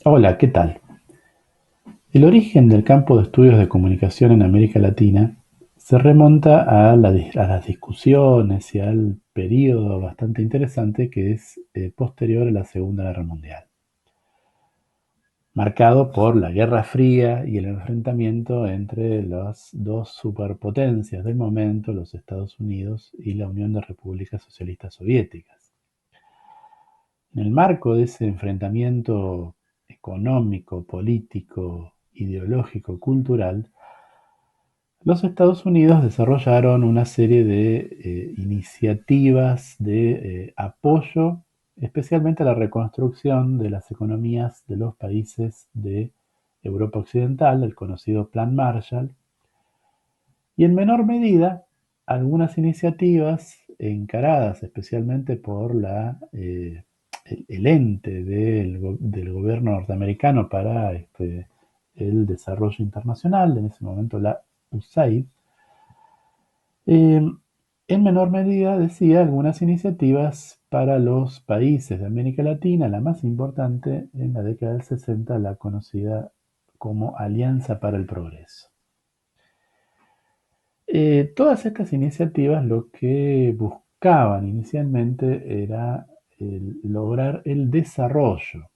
Hola, ¿qué tal? El origen del campo de estudios de comunicación en América Latina se remonta a las discusiones y al periodo bastante interesante que es posterior a la Segunda Guerra Mundial, marcado por la Guerra Fría y el enfrentamiento entre las dos superpotencias del momento, los Estados Unidos y la Unión de Repúblicas Socialistas Soviéticas. En el marco de ese enfrentamiento económico, político, ideológico, cultural, los Estados Unidos desarrollaron una serie de iniciativas de apoyo, especialmente a la reconstrucción de las economías de los países de Europa Occidental, el conocido Plan Marshall, y en menor medida algunas iniciativas encaradas especialmente por el ente del gobierno norteamericano para el desarrollo internacional, en ese momento la USAID, eh, en menor medida, decía, algunas iniciativas para los países de América Latina, la más importante en la década del 60, la conocida como Alianza para el Progreso. Todas estas iniciativas lo que buscaban inicialmente era lograr el desarrollo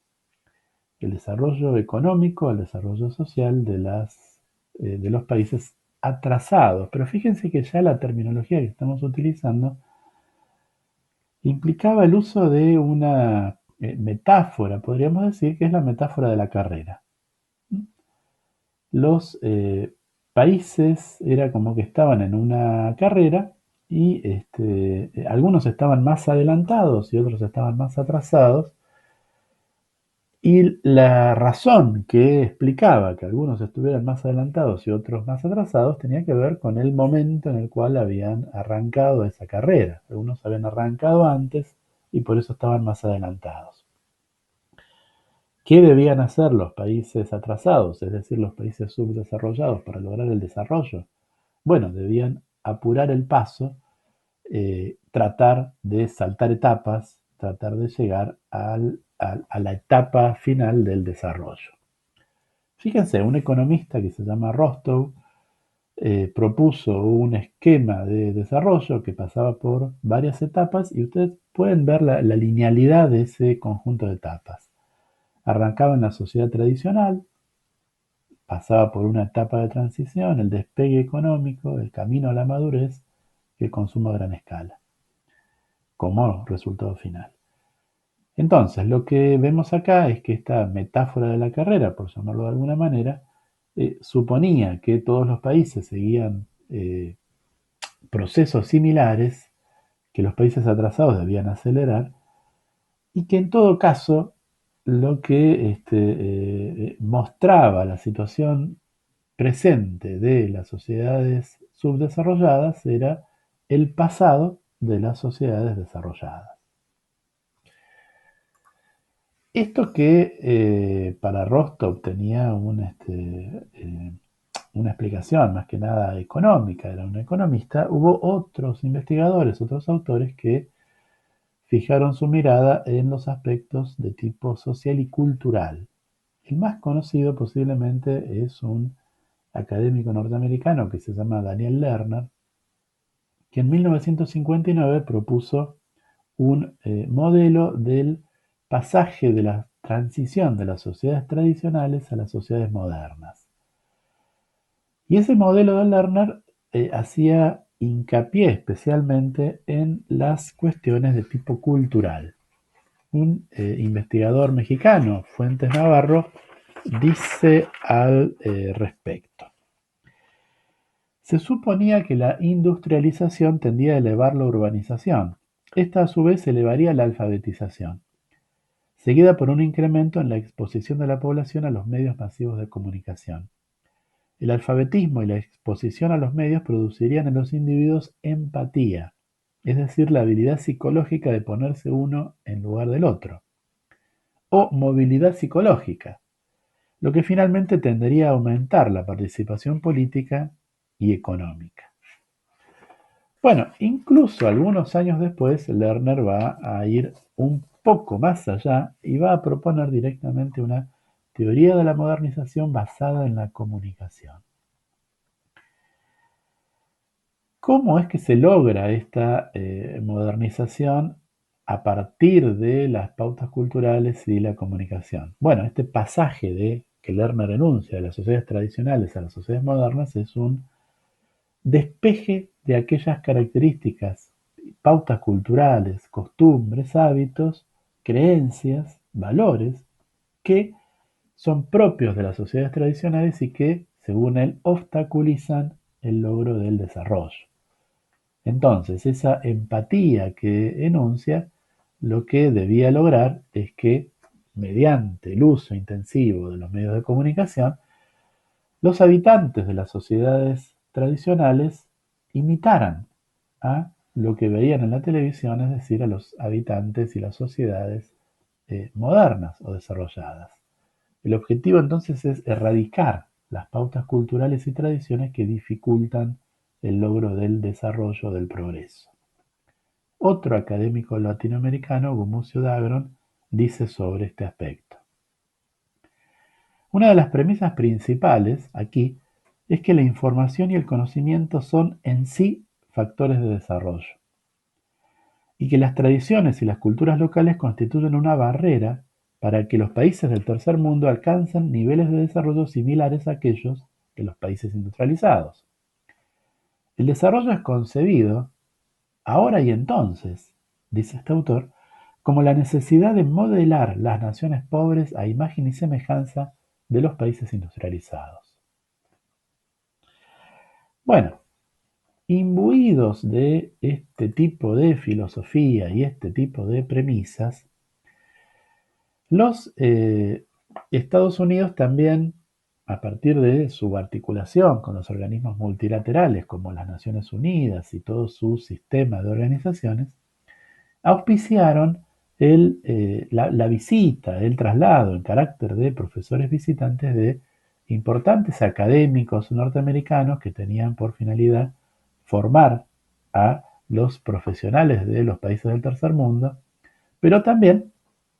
económico, el desarrollo social de los países atrasados. Pero fíjense que ya la terminología que estamos utilizando implicaba el uso de una metáfora, podríamos decir, que es la metáfora de la carrera. Los países era como que estaban en una carrera y algunos estaban más adelantados y otros estaban más atrasados. Y la razón que explicaba que algunos estuvieran más adelantados y otros más atrasados tenía que ver con el momento en el cual habían arrancado esa carrera. Algunos habían arrancado antes y por eso estaban más adelantados. ¿Qué debían hacer los países atrasados, es decir, los países subdesarrollados, para lograr el desarrollo? Bueno, debían apurar el paso, tratar de saltar etapas, tratar de llegar a la etapa final del desarrollo. Fíjense, un economista que se llama Rostow propuso un esquema de desarrollo que pasaba por varias etapas y ustedes pueden ver la linealidad de ese conjunto de etapas. Arrancaba en la sociedad tradicional, pasaba por una etapa de transición, el despegue económico, el camino a la madurez y el consumo a gran escala, como resultado final. Entonces, lo que vemos acá es que esta metáfora de la carrera, por llamarlo de alguna manera, suponía que todos los países seguían procesos similares, que los países atrasados debían acelerar, y que en todo caso lo que mostraba la situación presente de las sociedades subdesarrolladas era el pasado de las sociedades desarrolladas. Esto que para Rostov tenía una explicación más que nada económica, era un economista, hubo otros investigadores, otros autores que fijaron su mirada en los aspectos de tipo social y cultural. El más conocido posiblemente es un académico norteamericano que se llama Daniel Lerner, que en 1959 propuso un modelo del pasaje de la transición de las sociedades tradicionales a las sociedades modernas. Y ese modelo de Lerner hacía hincapié especialmente en las cuestiones de tipo cultural. Un investigador mexicano, Fuentes Navarro, dice al respecto. Se suponía que la industrialización tendía a elevar la urbanización. Esta a su vez elevaría la alfabetización, seguida por un incremento en la exposición de la población a los medios masivos de comunicación. El alfabetismo y la exposición a los medios producirían en los individuos empatía, es decir, la habilidad psicológica de ponerse uno en lugar del otro, o movilidad psicológica, lo que finalmente tendería a aumentar la participación política y económica. Bueno, incluso algunos años después, Lerner va a ir un poco más allá y va a proponer directamente una teoría de la modernización basada en la comunicación. ¿Cómo es que se logra esta modernización a partir de las pautas culturales y la comunicación? Bueno, este pasaje de que Lerner enuncia de las sociedades tradicionales a las sociedades modernas es un despeje de aquellas características, pautas culturales, costumbres, hábitos, creencias, valores que son propios de las sociedades tradicionales y que, según él, obstaculizan el logro del desarrollo. Entonces, esa empatía que enuncia, lo que debía lograr es que, mediante el uso intensivo de los medios de comunicación, los habitantes de las sociedades tradicionales imitaran a lo que veían en la televisión, es decir, a los habitantes y las sociedades modernas o desarrolladas. El objetivo entonces es erradicar las pautas culturales y tradiciones que dificultan el logro del desarrollo del progreso. Otro académico latinoamericano, Gumucio Dagron, dice sobre este aspecto. Una de las premisas principales aquí es que la información y el conocimiento son en sí factores de desarrollo y que las tradiciones y las culturas locales constituyen una barrera para que los países del tercer mundo alcancen niveles de desarrollo similares a aquellos de los países industrializados. El desarrollo es concebido, ahora y entonces, dice este autor, como la necesidad de modelar las naciones pobres a imagen y semejanza de los países industrializados. Bueno, imbuidos de este tipo de filosofía y este tipo de premisas, los Estados Unidos también, a partir de su articulación con los organismos multilaterales como las Naciones Unidas y todo su sistema de organizaciones, auspiciaron la visita, el traslado en carácter de profesores visitantes de importantes académicos norteamericanos que tenían por finalidad formar a los profesionales de los países del tercer mundo, pero también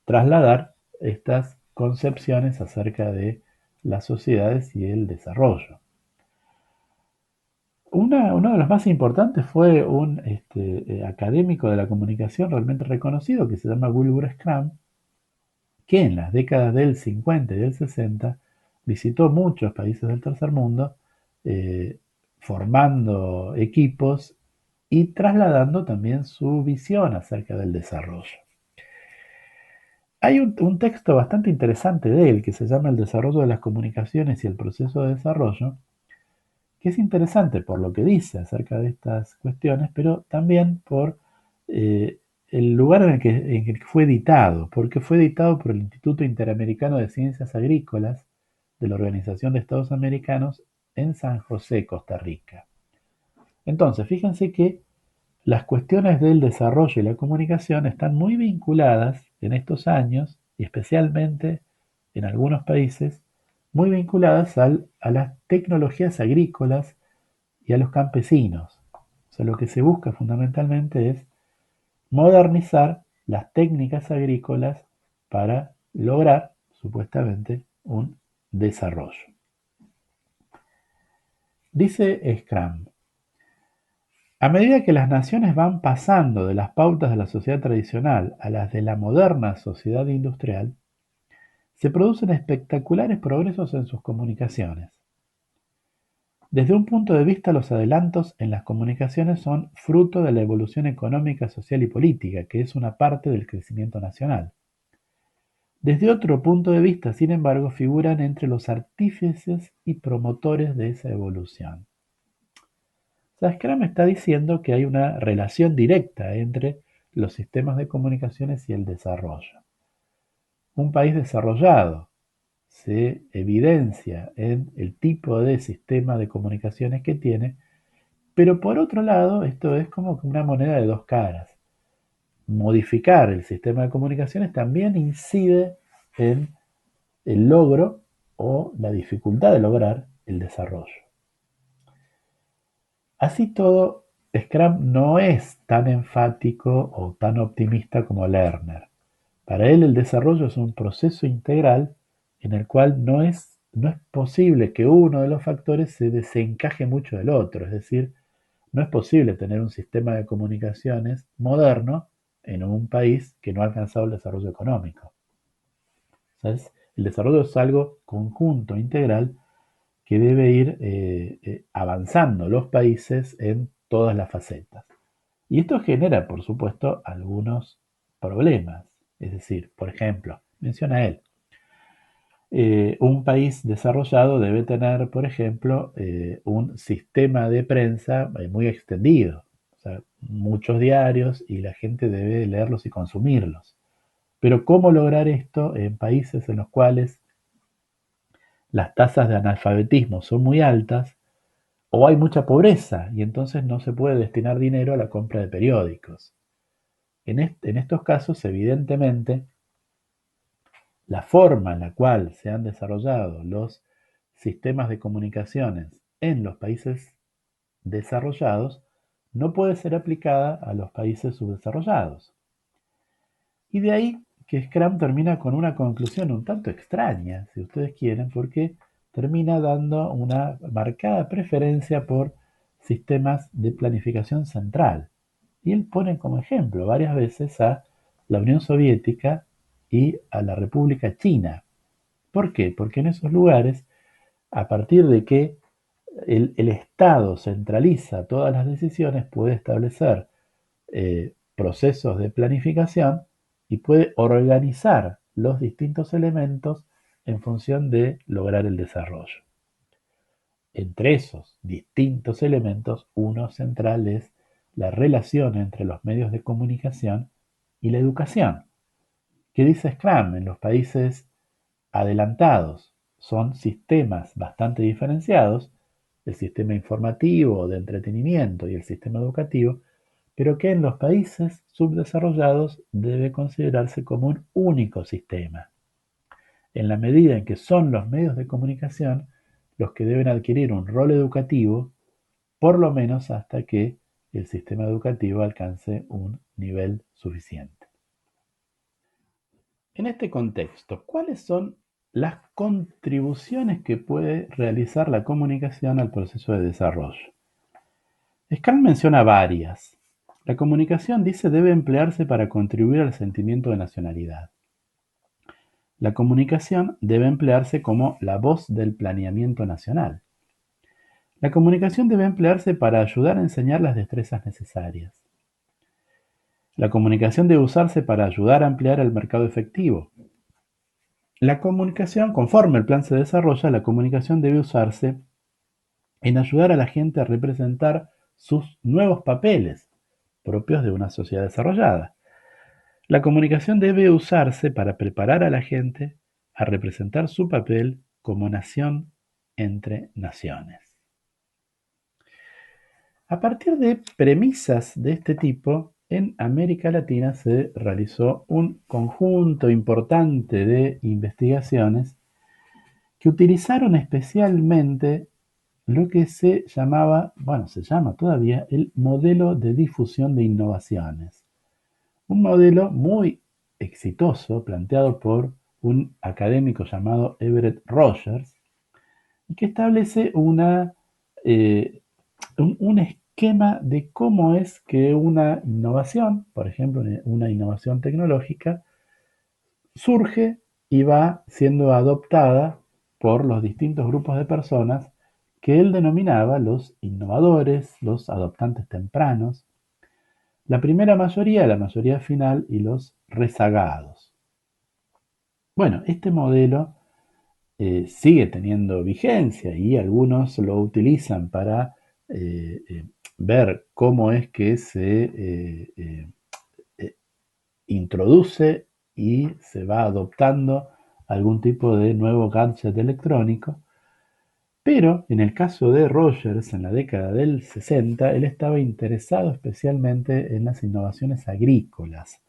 trasladar estas concepciones acerca de las sociedades y el desarrollo. Uno de los más importantes fue un académico de la comunicación realmente reconocido que se llama Wilbur Scrum, que en las décadas del 50 y del 60 visitó muchos países del tercer mundo, formando equipos y trasladando también su visión acerca del desarrollo. Hay un texto bastante interesante de él que se llama El desarrollo de las comunicaciones y el proceso de desarrollo, que es interesante por lo que dice acerca de estas cuestiones, pero también por el lugar en el que fue editado, porque fue editado por el Instituto Interamericano de Ciencias Agrícolas de la Organización de Estados Americanos en San José, Costa Rica. Entonces, fíjense que las cuestiones del desarrollo y la comunicación están muy vinculadas en estos años, y especialmente en algunos países, muy vinculadas a las tecnologías agrícolas y a los campesinos. O sea, lo que se busca fundamentalmente es modernizar las técnicas agrícolas para lograr, supuestamente, un desarrollo. Dice Scrum, a medida que las naciones van pasando de las pautas de la sociedad tradicional a las de la moderna sociedad industrial, se producen espectaculares progresos en sus comunicaciones. Desde un punto de vista, los adelantos en las comunicaciones son fruto de la evolución económica, social y política, que es una parte del crecimiento nacional. Desde otro punto de vista, sin embargo, figuran entre los artífices y promotores de esa evolución. Scrum está diciendo que hay una relación directa entre los sistemas de comunicaciones y el desarrollo. Un país desarrollado se evidencia en el tipo de sistema de comunicaciones que tiene, pero por otro lado, esto es como una moneda de dos caras. Modificar el sistema de comunicaciones también incide en el logro o la dificultad de lograr el desarrollo. Así todo, Scrum no es tan enfático o tan optimista como Lerner. Para él el desarrollo es un proceso integral en el cual no es posible que uno de los factores se desencaje mucho del otro. Es decir, no es posible tener un sistema de comunicaciones moderno en un país que no ha alcanzado el desarrollo económico. ¿Sabes? El desarrollo es algo conjunto, integral, que debe ir avanzando los países en todas las facetas. Y esto genera, por supuesto, algunos problemas. Es decir, por ejemplo, menciona él, un país desarrollado debe tener, por ejemplo, un sistema de prensa muy extendido, o sea, muchos diarios y la gente debe leerlos y consumirlos. Pero ¿cómo lograr esto en países en los cuales las tasas de analfabetismo son muy altas o hay mucha pobreza y entonces no se puede destinar dinero a la compra de periódicos? En estos casos, evidentemente, la forma en la cual se han desarrollado los sistemas de comunicaciones en los países desarrollados no puede ser aplicada a los países subdesarrollados. Y de ahí que Scrum termina con una conclusión un tanto extraña, si ustedes quieren, porque termina dando una marcada preferencia por sistemas de planificación central. Y él pone como ejemplo varias veces a la Unión Soviética y a la República China. ¿Por qué? Porque en esos lugares, a partir de que el Estado centraliza todas las decisiones, puede establecer procesos de planificación y puede organizar los distintos elementos en función de lograr el desarrollo. Entre esos distintos elementos, uno central es la relación entre los medios de comunicación y la educación. ¿Qué dice Scrum? En los países adelantados son sistemas bastante diferenciados, el sistema informativo, de entretenimiento y el sistema educativo, pero que en los países subdesarrollados debe considerarse como un único sistema, en la medida en que son los medios de comunicación los que deben adquirir un rol educativo, por lo menos hasta que el sistema educativo alcance un nivel suficiente. En este contexto, ¿cuáles son las contribuciones que puede realizar la comunicación al proceso de desarrollo? Scrum menciona varias. La comunicación, dice, debe emplearse para contribuir al sentimiento de nacionalidad. La comunicación debe emplearse como la voz del planeamiento nacional. La comunicación debe emplearse para ayudar a enseñar las destrezas necesarias. La comunicación debe usarse para ayudar a ampliar el mercado efectivo. La comunicación, conforme el plan se desarrolla, la comunicación debe usarse en ayudar a la gente a representar sus nuevos papeles propios de una sociedad desarrollada. La comunicación debe usarse para preparar a la gente a representar su papel como nación entre naciones. A partir de premisas de este tipo, en América Latina se realizó un conjunto importante de investigaciones que utilizaron especialmente lo que se llamaba, bueno, se llama todavía el modelo de difusión de innovaciones. Un modelo muy exitoso planteado por un académico llamado Everett Rogers y que establece un esquema de cómo es que una innovación, por ejemplo, una innovación tecnológica, surge y va siendo adoptada por los distintos grupos de personas que él denominaba los innovadores, los adoptantes tempranos, la primera mayoría, la mayoría final y los rezagados. Bueno, este modelo sigue teniendo vigencia y algunos lo utilizan para ver cómo es que se introduce y se va adoptando algún tipo de nuevo gadget electrónico. Pero en el caso de Rogers, en la década del 60, él estaba interesado especialmente en las innovaciones agrícolas,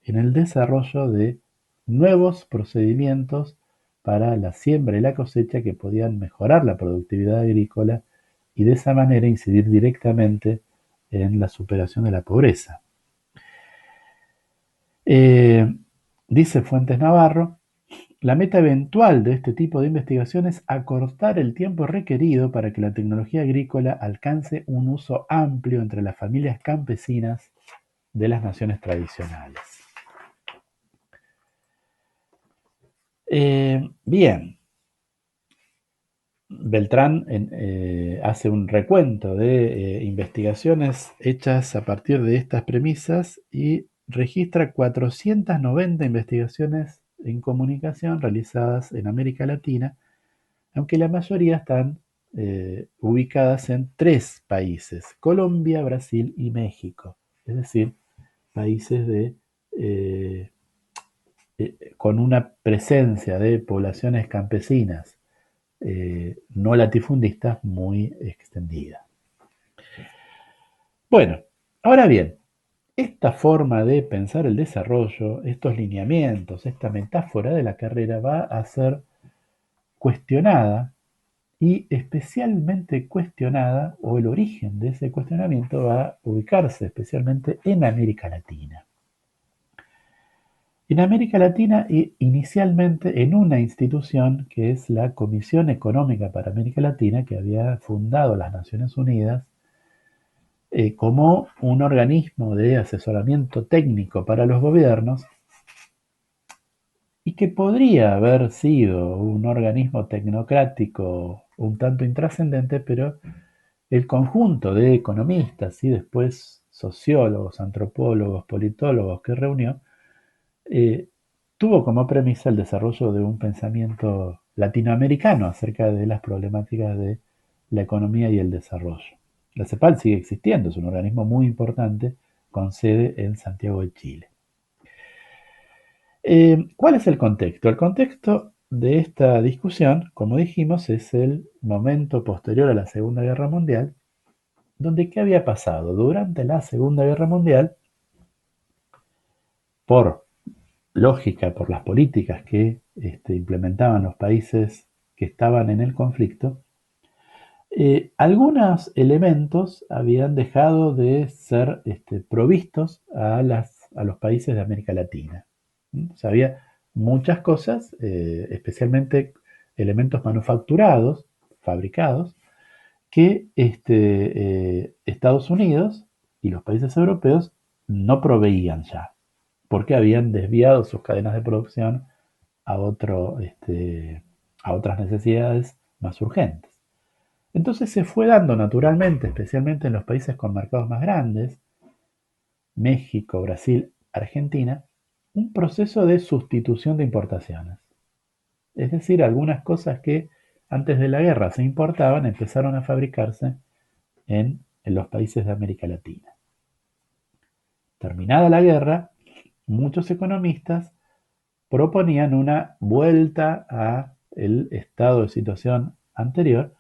en el desarrollo de nuevos procedimientos para la siembra y la cosecha que podían mejorar la productividad agrícola y de esa manera incidir directamente en la superación de la pobreza. Eh, Dice Fuentes Navarro, La meta eventual de este tipo de investigación es acortar el tiempo requerido para que la tecnología agrícola alcance un uso amplio entre las familias campesinas de las naciones tradicionales. Bien, Beltrán hace un recuento de investigaciones hechas a partir de estas premisas y registra 490 investigaciones en comunicación realizadas en América Latina, aunque la mayoría están ubicadas en 3 países: Colombia, Brasil y México, es decir, países eh, con una presencia de poblaciones campesinas no latifundistas muy extendida. Bueno, ahora bien, esta forma de pensar el desarrollo, estos lineamientos, esta metáfora de la carrera va a ser cuestionada, y especialmente cuestionada, o el origen de ese cuestionamiento va a ubicarse especialmente en América Latina. En América Latina, inicialmente en una institución que es la Comisión Económica para América Latina, que había fundado las Naciones Unidas como un organismo de asesoramiento técnico para los gobiernos, y que podría haber sido un organismo tecnocrático un tanto intrascendente, pero el conjunto de economistas y después sociólogos, antropólogos, politólogos que reunió, eh, tuvo como premisa el desarrollo de un pensamiento latinoamericano acerca de las problemáticas de la economía y el desarrollo. La CEPAL sigue existiendo, es un organismo muy importante con sede en Santiago de Chile. ¿Cuál es el contexto? El contexto de esta discusión, como dijimos, es el momento posterior a la Segunda Guerra Mundial, donde ¿qué había pasado? Durante la Segunda Guerra Mundial, por lógica, por las políticas que implementaban los países que estaban en el conflicto, algunos elementos habían dejado de ser provistos a los países de América Latina. O sea, había muchas cosas, especialmente elementos manufacturados, fabricados, que Estados Unidos y los países europeos no proveían ya, porque habían desviado sus cadenas de producción a, a otras necesidades más urgentes. Entonces se fue dando naturalmente, especialmente en los países con mercados más grandes, México, Brasil, Argentina, un proceso de sustitución de importaciones. Es decir, algunas cosas que antes de la guerra se importaban empezaron a fabricarse en los países de América Latina. Terminada la guerra, muchos economistas proponían una vuelta a el estado de situación anterior,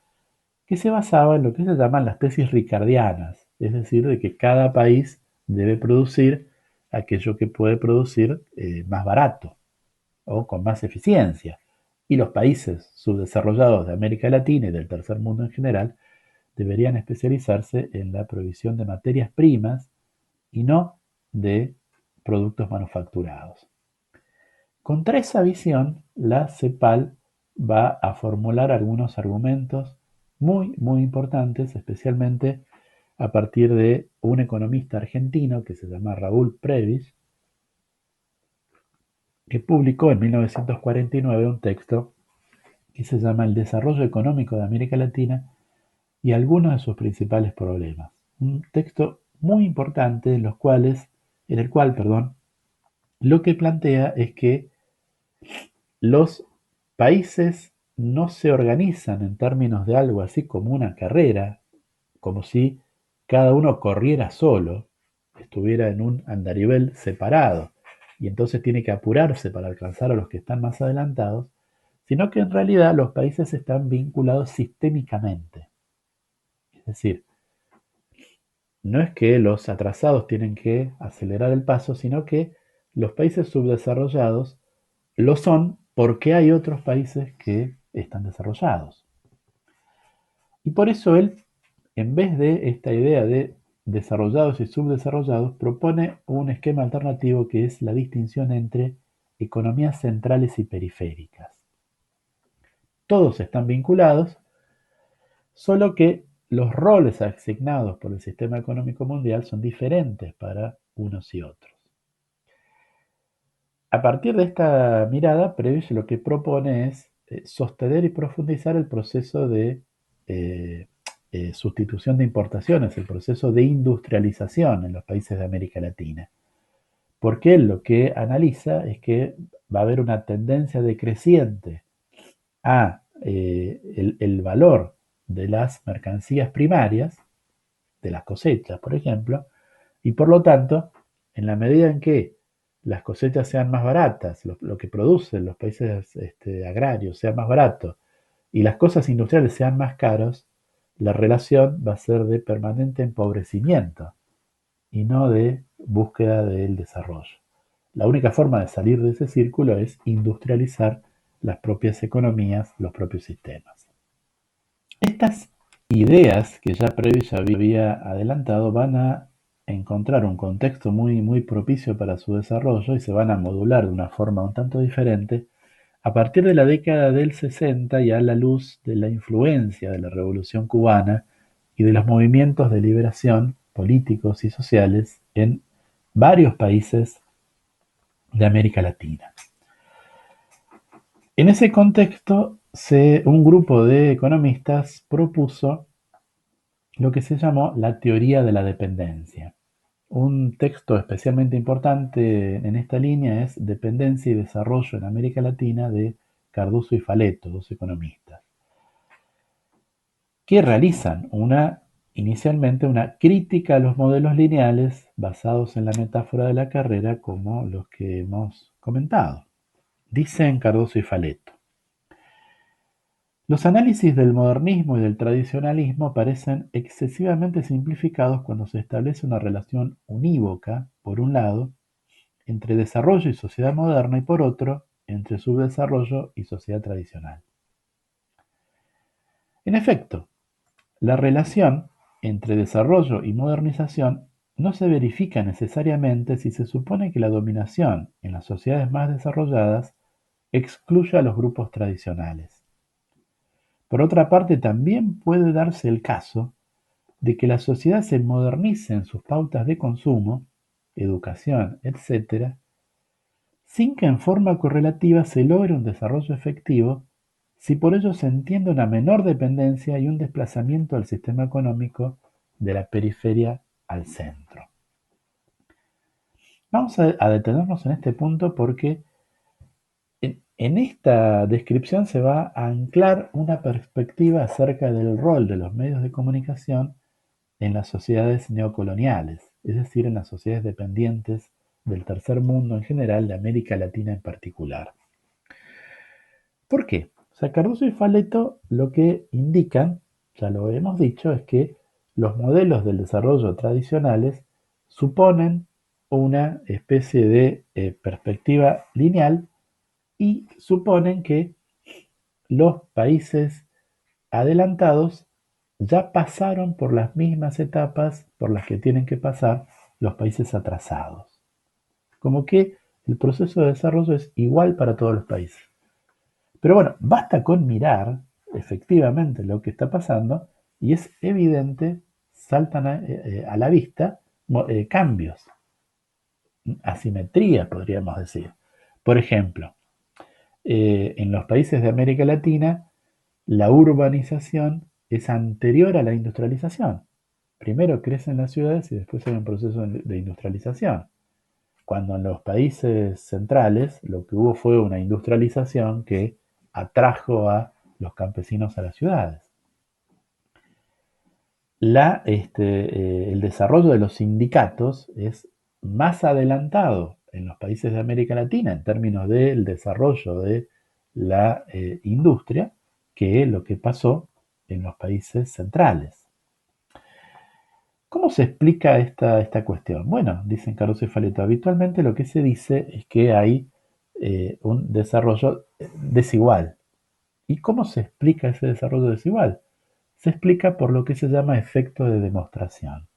que se basaba en lo que se llaman las tesis ricardianas, es decir, de que cada país debe producir aquello que puede producir más barato o con más eficiencia. Y los países subdesarrollados de América Latina y del tercer mundo en general deberían especializarse en la provisión de materias primas y no de productos manufacturados. Contra esa visión, la CEPAL va a formular algunos argumentos muy importantes, especialmente a partir de un economista argentino que se llama Raúl Prebisch, que publicó en 1949 un texto que se llama El desarrollo económico de América Latina y algunos de sus principales problemas. Un texto muy importante en el cual, lo que plantea es que los países no se organizan en términos de algo así como una carrera, como si cada uno corriera solo, estuviera en un andarivel separado, y entonces tiene que apurarse para alcanzar a los que están más adelantados, sino que en realidad los países están vinculados sistémicamente. Es decir, no es que los atrasados tienen que acelerar el paso, sino que los países subdesarrollados lo son porque hay otros países que están desarrollados. Y por eso él, en vez de esta idea de desarrollados y subdesarrollados, propone un esquema alternativo que es la distinción entre economías centrales y periféricas. Todos están vinculados, solo que los roles asignados por el sistema económico mundial son diferentes para unos y otros. A partir de esta mirada, Prebisch lo que propone es sostener y profundizar el proceso de eh, sustitución de importaciones, el proceso de industrialización en los países de América Latina. Porque él lo que analiza es que va a haber una tendencia decreciente a el valor de las mercancías primarias, de las cosechas, por ejemplo, y por lo tanto, en la medida en que las cosechas sean más baratas, lo que producen los países agrarios sea más barato y las cosas industriales sean más caros, la relación va a ser de permanente empobrecimiento y no de búsqueda del desarrollo. La única forma de salir de ese círculo es industrializar las propias economías, los propios sistemas. Estas ideas que ya Prebisch había adelantado van a encontrar un contexto muy propicio para su desarrollo y se van a modular de una forma un tanto diferente a partir de la década del 60 y a la luz de la influencia de la Revolución Cubana y de los movimientos de liberación políticos y sociales en varios países de América Latina. En ese contexto, un grupo de economistas propuso lo que se llamó la teoría de la dependencia. Un texto especialmente importante en esta línea es Dependencia y Desarrollo en América Latina de Cardoso y Faleto, dos economistas, que realizan inicialmente una crítica a los modelos lineales basados en la metáfora de la carrera como los que hemos comentado. Dicen Cardoso y Faleto: los análisis del modernismo y del tradicionalismo parecen excesivamente simplificados cuando se establece una relación unívoca, por un lado, entre desarrollo y sociedad moderna y por otro, entre subdesarrollo y sociedad tradicional. En efecto, la relación entre desarrollo y modernización no se verifica necesariamente si se supone que la dominación en las sociedades más desarrolladas excluye a los grupos tradicionales. Por otra parte, también puede darse el caso de que la sociedad se modernice en sus pautas de consumo, educación, etc., sin que en forma correlativa se logre un desarrollo efectivo, si por ello se entiende una menor dependencia y un desplazamiento al sistema económico de la periferia al centro. Vamos a detenernos en este punto porque en esta descripción se va a anclar una perspectiva acerca del rol de los medios de comunicación en las sociedades neocoloniales, es decir, en las sociedades dependientes del tercer mundo en general, de América Latina en particular. ¿Por qué? O sea, Cardoso y Faleto lo que indican, ya lo hemos dicho, es que los modelos del desarrollo tradicionales suponen una especie de perspectiva lineal y suponen que los países adelantados ya pasaron por las mismas etapas por las que tienen que pasar los países atrasados. Como que el proceso de desarrollo es igual para todos los países. Pero bueno, basta con mirar efectivamente lo que está pasando y es evidente, saltan a la vista cambios, asimetría podríamos decir. Por ejemplo, en los países de América Latina, la urbanización es anterior a la industrialización. Primero crecen las ciudades y después hay un proceso de industrialización. Cuando en los países centrales lo que hubo fue una industrialización que atrajo a los campesinos a las ciudades. El desarrollo de los sindicatos es más adelantado en los países de América Latina en términos del desarrollo de la industria que lo que pasó en los países centrales. ¿Cómo se explica esta cuestión? Bueno, dicen Cardoso y Faleto, habitualmente lo que se dice es que hay un desarrollo desigual. ¿Y cómo se explica ese desarrollo desigual? Se explica por lo que se llama efecto de demostración.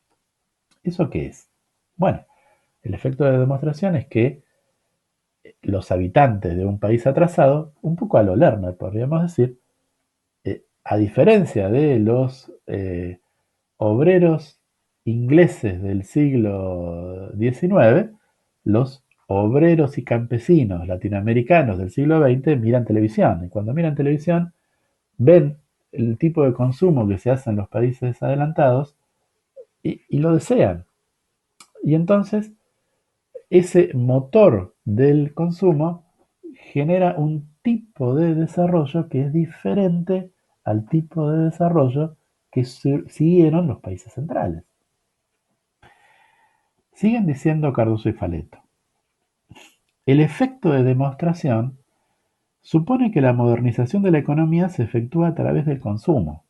¿Eso qué es? Bueno, el efecto de demostración es que los habitantes de un país atrasado, un poco a lo Lerner, podríamos decir, a diferencia de los obreros ingleses del siglo XIX, los obreros y campesinos latinoamericanos del siglo XX miran televisión. Y cuando miran televisión, ven el tipo de consumo que se hace en los países adelantados y lo desean. Y entonces ese motor del consumo genera un tipo de desarrollo que es diferente al tipo de desarrollo que siguieron los países centrales. Siguen diciendo Cardoso y Faleto. El efecto de demostración supone que la modernización de la economía se efectúa a través del consumo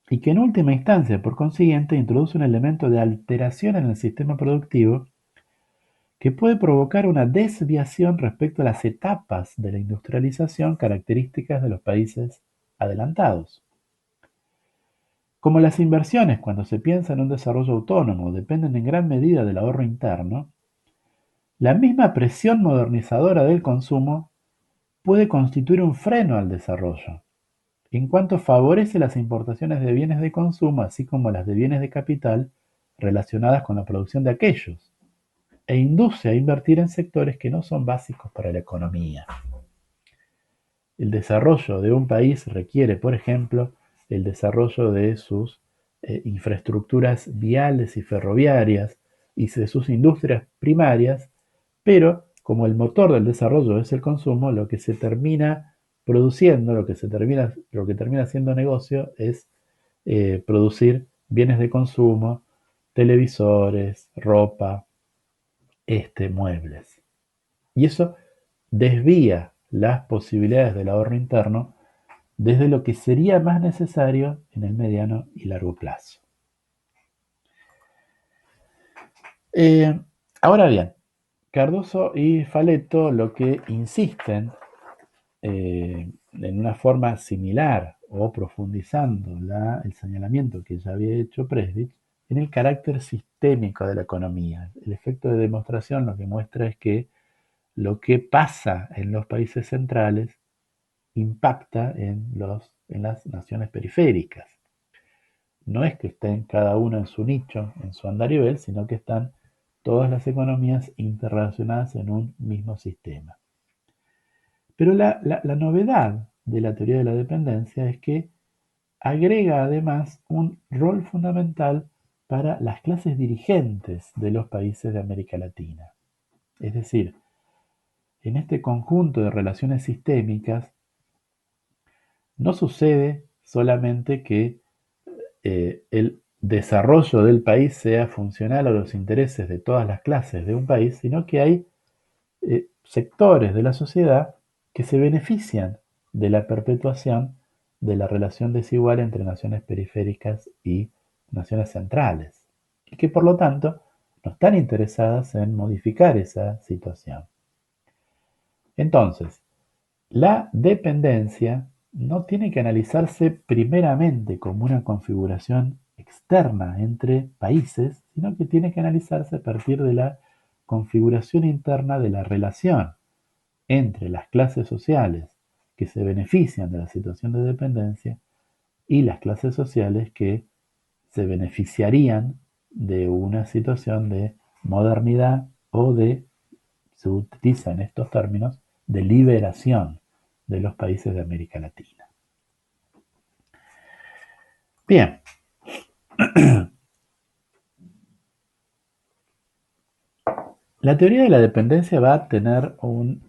y que en última instancia, por consiguiente, introduce un elemento de alteración en el sistema productivo que puede provocar una desviación respecto a las etapas de la industrialización características de los países adelantados. Como las inversiones, cuando se piensa en un desarrollo autónomo, dependen en gran medida del ahorro interno, la misma presión modernizadora del consumo puede constituir un freno al desarrollo, en cuanto favorece las importaciones de bienes de consumo, así como las de bienes de capital relacionadas con la producción de aquellos, e induce a invertir en sectores que no son básicos para la economía. El desarrollo de un país requiere, por ejemplo, el desarrollo de sus infraestructuras viales y ferroviarias y de sus industrias primarias, pero como el motor del desarrollo es el consumo, lo que se termina produciendo, lo que termina siendo negocio es producir bienes de consumo, televisores, ropa, muebles. Y eso desvía las posibilidades del ahorro interno desde lo que sería más necesario en el mediano y largo plazo. Eh, Ahora bien, Cardoso y Faleto lo que insisten en una forma similar o profundizando el señalamiento que ya había hecho Presbych en el carácter sistémico de la economía. El efecto de demostración lo que muestra es que lo que pasa en los países centrales impacta en las naciones periféricas. No es que estén cada uno en su nicho, en su andarivel, sino que están todas las economías interrelacionadas en un mismo sistema. Pero la novedad de la teoría de la dependencia es que agrega además un rol fundamental para las clases dirigentes de los países de América Latina. Es decir, en este conjunto de relaciones sistémicas no sucede solamente que el desarrollo del país sea funcional a los intereses de todas las clases de un país, sino que hay sectores de la sociedad que se benefician de la perpetuación de la relación desigual entre naciones periféricas y naciones centrales, y que por lo tanto no están interesadas en modificar esa situación. Entonces, la dependencia no tiene que analizarse primeramente como una configuración externa entre países, sino que tiene que analizarse a partir de la configuración interna de la relación entre las clases sociales que se benefician de la situación de dependencia y las clases sociales que se beneficiarían de una situación de modernidad o se utilizan estos términos, de liberación de los países de América Latina. Bien, la teoría de la dependencia va a tener un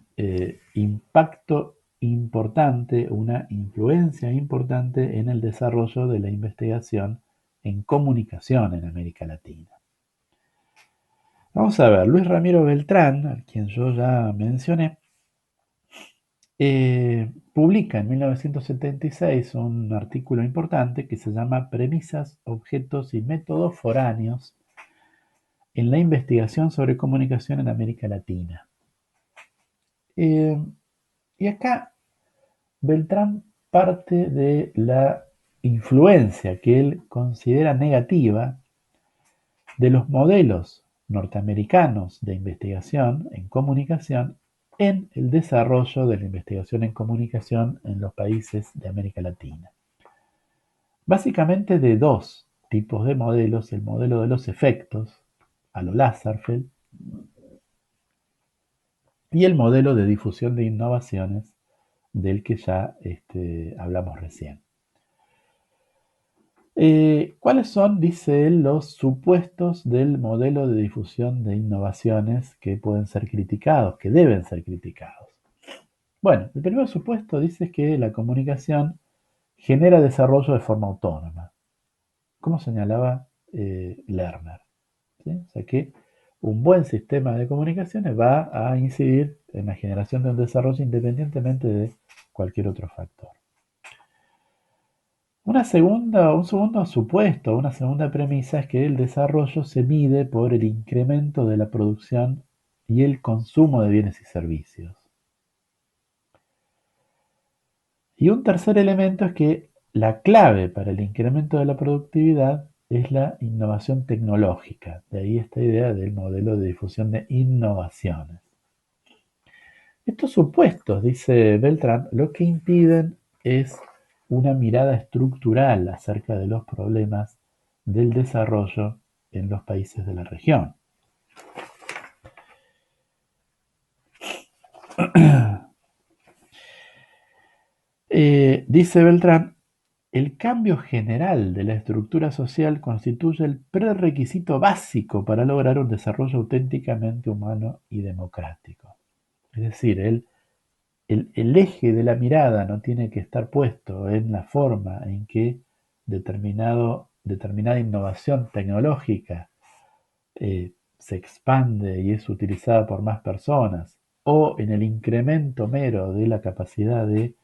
impacto importante, una influencia importante en el desarrollo de la investigación en comunicación en América Latina. Vamos a ver, Luis Ramiro Beltrán, a quien yo ya mencioné, publica en 1976 un artículo importante que se llama Premisas, objetos y métodos foráneos en la investigación sobre comunicación en América Latina. Eh, y acá Beltrán parte de la influencia que él considera negativa de los modelos norteamericanos de investigación en comunicación en el desarrollo de la investigación en comunicación en los países de América Latina. Básicamente de dos tipos de modelos: el modelo de los efectos, a lo Lasserfeld, y el modelo de difusión de innovaciones, del que ya hablamos recién. ¿Cuáles son, dice él, los supuestos del modelo de difusión de innovaciones que pueden ser criticados, que deben ser criticados? Bueno, el primer supuesto dice que la comunicación genera desarrollo de forma autónoma, como señalaba Lerner, ¿sí? O sea que un buen sistema de comunicaciones va a incidir en la generación de un desarrollo independientemente de cualquier otro factor. Un segundo supuesto, una segunda premisa es que el desarrollo se mide por el incremento de la producción y el consumo de bienes y servicios. Y un tercer elemento es que la clave para el incremento de la productividad es la innovación tecnológica. De ahí esta idea del modelo de difusión de innovaciones. Estos supuestos, dice Beltrán, lo que impiden es una mirada estructural acerca de los problemas del desarrollo en los países de la región. Dice Beltrán, el cambio general de la estructura social constituye el prerequisito básico para lograr un desarrollo auténticamente humano y democrático. Es decir, el eje de la mirada no tiene que estar puesto en la forma en que determinada innovación tecnológica se expande y es utilizada por más personas, o en el incremento mero de la capacidad de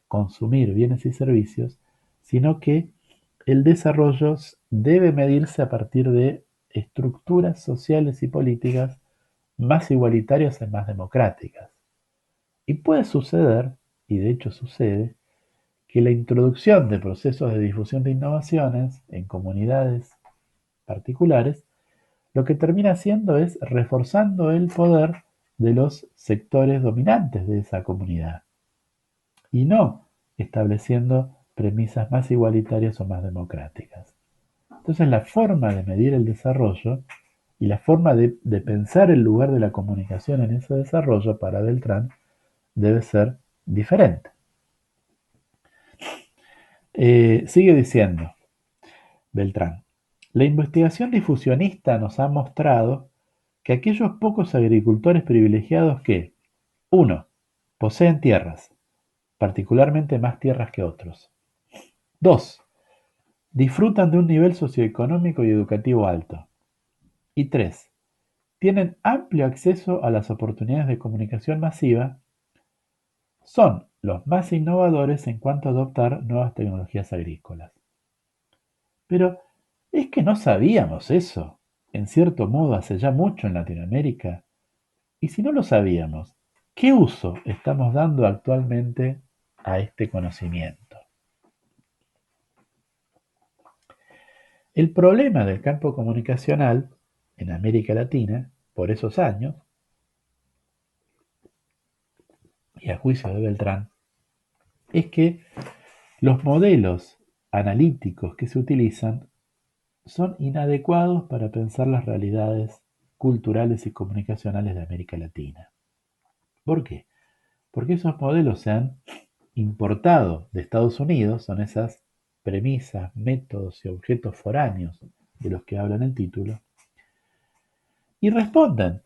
consumir bienes y servicios, sino que el desarrollo debe medirse a partir de estructuras sociales y políticas más igualitarias y más democráticas. Y puede suceder, y de hecho sucede, que la introducción de procesos de difusión de innovaciones en comunidades particulares lo que termina haciendo es reforzando el poder de los sectores dominantes de esa comunidad y no estableciendo premisas más igualitarias o más democráticas. Entonces la forma de medir el desarrollo y la forma de pensar el lugar de la comunicación en ese desarrollo para Beltrán debe ser diferente. Sigue diciendo Beltrán, la investigación difusionista nos ha mostrado que aquellos pocos agricultores privilegiados que, 1. Poseen tierras, particularmente más tierras que otros. 2. Disfrutan de un nivel socioeconómico y educativo alto. Y 3. Tienen amplio acceso a las oportunidades de comunicación masiva. Son los más innovadores en cuanto a adoptar nuevas tecnologías agrícolas. Pero es que no sabíamos eso, en cierto modo, hace ya mucho en Latinoamérica. Y si no lo sabíamos, ¿qué uso estamos dando actualmente a este conocimiento? El problema del campo comunicacional en América Latina, por esos años, y a juicio de Beltrán, es que los modelos analíticos que se utilizan son inadecuados para pensar las realidades culturales y comunicacionales de América Latina. ¿Por qué? Porque esos modelos se han importado de Estados Unidos, son esas premisas, métodos y objetos foráneos de los que habla en el título, y responden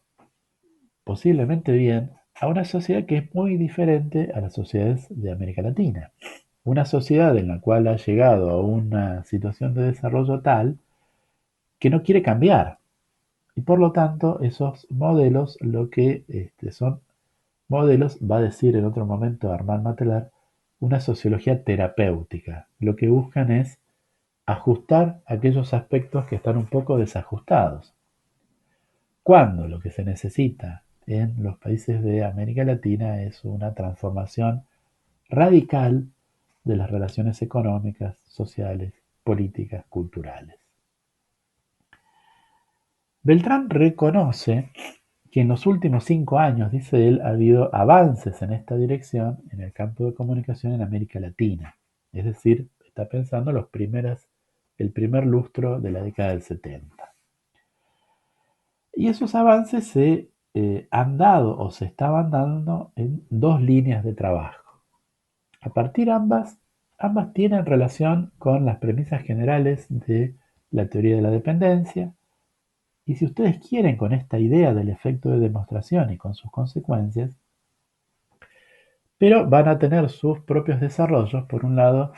posiblemente bien a una sociedad que es muy diferente a las sociedades de América Latina. Una sociedad en la cual ha llegado a una situación de desarrollo tal que no quiere cambiar. Y por lo tanto, esos modelos, lo que son modelos, va a decir en otro momento Armand Matelar, una sociología terapéutica. Lo que buscan es ajustar aquellos aspectos que están un poco desajustados. Cuando lo que se necesita en los países de América Latina es una transformación radical de las relaciones económicas, sociales, políticas, culturales. Beltrán reconoce que en los últimos 5 años, dice él, ha habido avances en esta dirección en el campo de comunicación en América Latina. Es decir, está pensando el primer lustro de la década del 70. Y esos avances se han dado o se estaban dando en dos líneas de trabajo. A partir ambas tienen relación con las premisas generales de la teoría de la dependencia. Y si ustedes quieren, con esta idea del efecto de demostración y con sus consecuencias, pero van a tener sus propios desarrollos. Por un lado,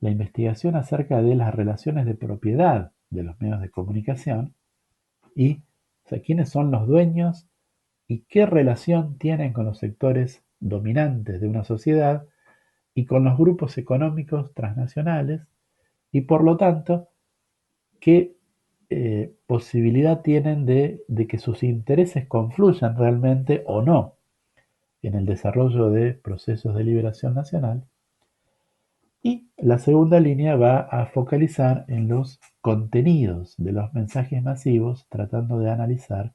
la investigación acerca de las relaciones de propiedad de los medios de comunicación y, o sea, quiénes son los dueños y qué relación tienen con los sectores dominantes de una sociedad y con los grupos económicos transnacionales y, por lo tanto, qué posibilidad tienen de que sus intereses confluyan realmente o no en el desarrollo de procesos de liberación nacional. Y la segunda línea va a focalizar en los contenidos de los mensajes masivos, tratando de analizar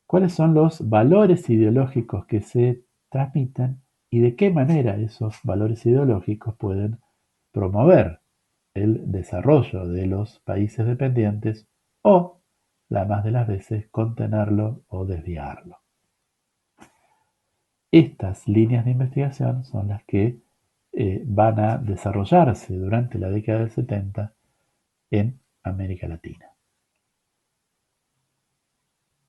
cuáles son los valores ideológicos que se transmiten y de qué manera esos valores ideológicos pueden promover el desarrollo de los países dependientes o, la más de las veces, contenerlo o desviarlo. Estas líneas de investigación son las que van a desarrollarse durante la década del 70 en América Latina.